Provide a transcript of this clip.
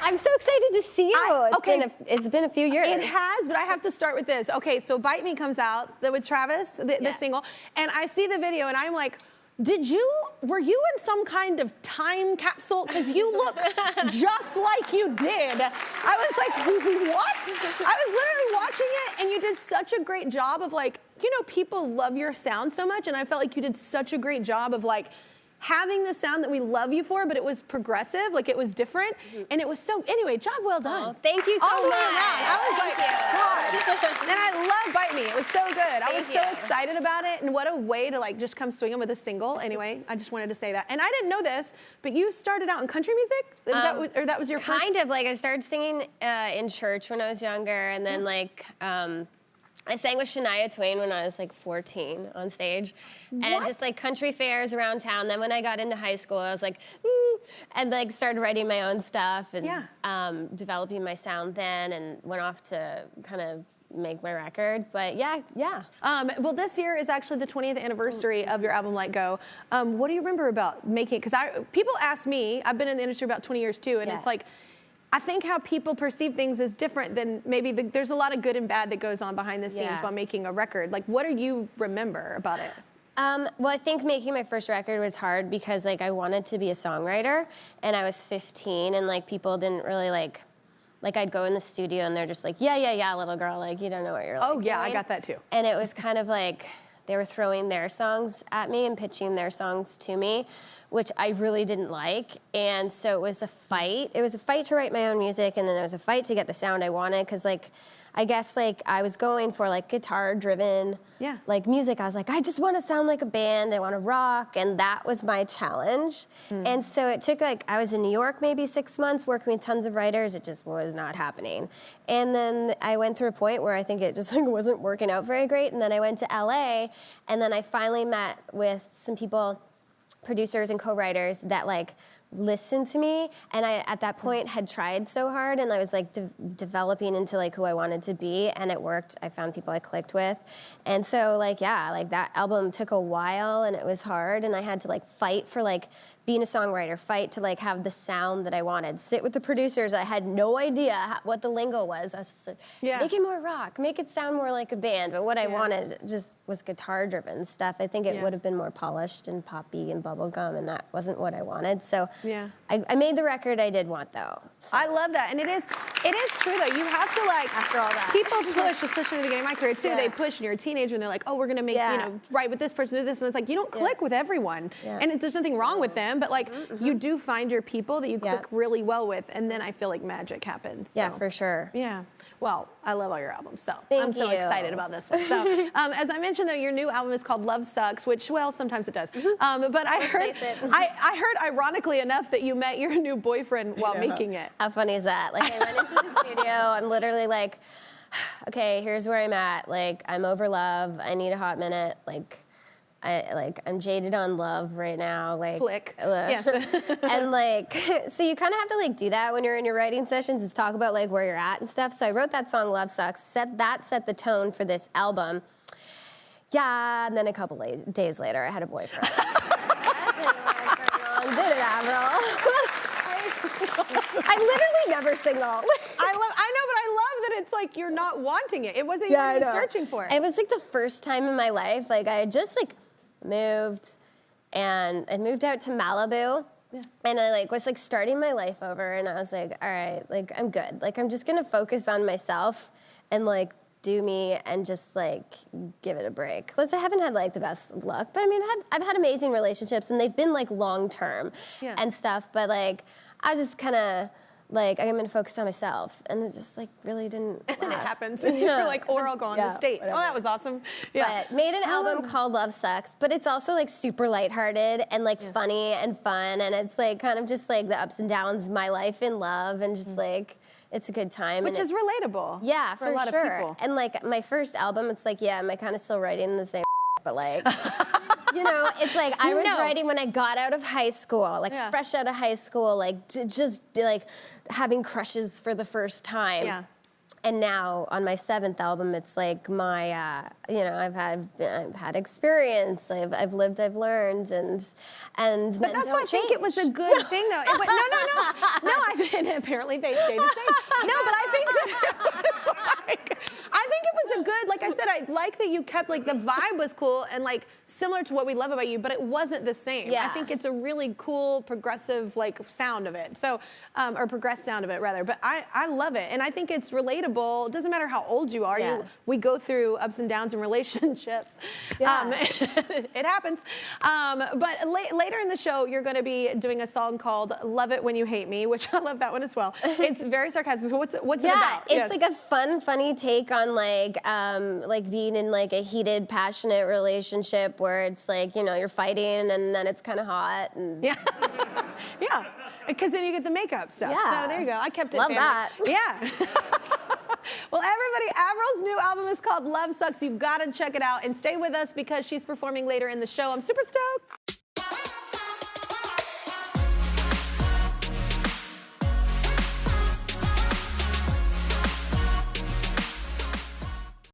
I'm so excited to see you. It's been a few years. It has, but I have to start with this. Okay, so Bite Me comes out with Travis, the single, and I see the video and I'm like, were you in some kind of time capsule? Because you look just like you did. I was like, what? I was literally watching it and you did such a great job of like, you know, people love your sound so much and I felt like you did such a great job of like, having the sound that we love you for, but it was progressive, like it was different, and it was so, anyway, job well done. Oh, thank you so All the way much. around. I was like, God. And I love Bite Me, it was so good. I was so excited about it, and what a way to like just come swinging with a single. Anyway, I just wanted to say that. And I didn't know this, but you started out in country music? That was your first? Kind of, like I started singing in church when I was younger, and then like, I sang with Shania Twain when I was like 14 on stage. And just like country fairs around town. Then when I got into high school, I was like, and like started writing my own stuff and developing my sound then and went off to kind of make my record. But yeah. Well, this year is actually the 20th anniversary of your album, Let Go. What do you remember about making it? Because people ask me, I've been in the industry about 20 years too, and it's like, I think how people perceive things is different than maybe there's a lot of good and bad that goes on behind the scenes while making a record. Like, what do you remember about it? Well, I think making my first record was hard because like I wanted to be a songwriter and I was 15 and like people didn't really like I'd go in the studio and they're just like, yeah, little girl, like you don't know what you're like doing. I got that too. And it was kind of like they were throwing their songs at me and pitching their songs to me, which I really didn't like. And so it was a fight. It was a fight to write my own music, and then there was a fight to get the sound I wanted, because like, I guess like I was going for like guitar-driven like music. I was like, I just want to sound like a band. I want to rock, and that was my challenge. And so it took like, I was in New York maybe 6 months working with tons of writers. It just was not happening. And then I went through a point where I think it just like wasn't working out very great. And then I went to LA, and then I finally met with some people, producers and co-writers that like listened to me, and I at that point had tried so hard, and I was like developing into like who I wanted to be, and it worked. I found people I clicked with, and so like like that album took a while and it was hard, and I had to like fight for like being a songwriter, fight to like have the sound that I wanted, sit with the producers. I had no idea what the lingo was. I was just like, make it more rock, make it sound more like a band. But what I wanted just was guitar-driven stuff. I think it would have been more polished and poppy and bubblegum, and that wasn't what I wanted. So I made the record I did want, though. So. I love that, and it is true though. You have to like, after all that, people push, especially in the beginning of my career too. They push, and you're a teenager, and they're like, oh, we're gonna make you know, write with this person, do this, and it's like you don't click with everyone, and there's nothing wrong with them. But like, you do find your people that you click really well with, and then I feel like magic happens. So. Yeah, for sure. Yeah. Well, I love all your albums, so I'm so excited about this one. So, as I mentioned, though, your new album is called Love Sucks, which, well, sometimes it does. But I heard, ironically enough, that you met your new boyfriend while making it. How funny is that? Like, I went into the studio and literally like, okay, here's where I'm at. Like, I'm over love. I need a hot minute. Like, I'm jaded on love right now. Like, Flick. Yes. And like, so you kind of have to like do that when you're in your writing sessions, is talk about like where you're at and stuff. So I wrote that song, Love Sucks, set the tone for this album. Yeah, and then a couple days later, I had a boyfriend. That didn't last very long, did it, Avril? I'm literally never single. I know, but I love that it's like you're not wanting it. It wasn't you were searching for it. It was like the first time in my life, like I had just like moved, and I moved out to Malibu, and I like was like starting my life over, and I was like, all right, like I'm good. Like I'm just gonna focus on myself and like do me and just like give it a break. Because I haven't had like the best luck, but I mean I've had amazing relationships, and they've been like long term and stuff, but like I just kind of like I'm gonna focus on myself, and it just like really didn't last. And it happens, and you're like, or I'll go on the state. Whatever. Oh, that was awesome. Yeah. But made an album called Love Sucks, but it's also like super lighthearted and like funny and fun, and it's like kind of just like the ups and downs of my life in love, and just like it's a good time. Which is relatable. Yeah, for a lot of people. And like my first album, it's like I'm kind of still writing the same, but like. You know, it's like I was writing when I got out of high school, like fresh out of high school, like just like having crushes for the first time. Yeah. And now on my 7th album, it's like my, you know, I've had experience, I've lived, I've learned, and but that's why I think it was a good thing, though. No, And apparently they stay the same. No, but I think that it was like, I think it was a good, like I said, I like that you kept, like, the vibe was cool and, like, similar to what we love about you, but it wasn't the same. Yeah. I think it's a really cool, progressive, like, sound of it. So, or progressed sound of it, rather. But I love it. And I think it's relatable. It doesn't matter how old you are. Yeah. We go through ups and downs in relationships. Yeah. It happens. But later in the show, you're going to be doing a song called Love It When You Hate Me, which I love that one as well. It's very sarcastic. So what's it about? Yeah, it's Yes. like a fun, funny take on like being in like a heated, passionate relationship where it's like, you know, you're fighting and then it's kind of hot. And Yeah. Yeah. Because then you get the makeup stuff. Yeah. So there you go. I kept it Love family. that. Yeah. Well, everybody, Avril's new album is called Love Sucks. You gotta check it out and stay with us because she's performing later in the show. I'm super stoked.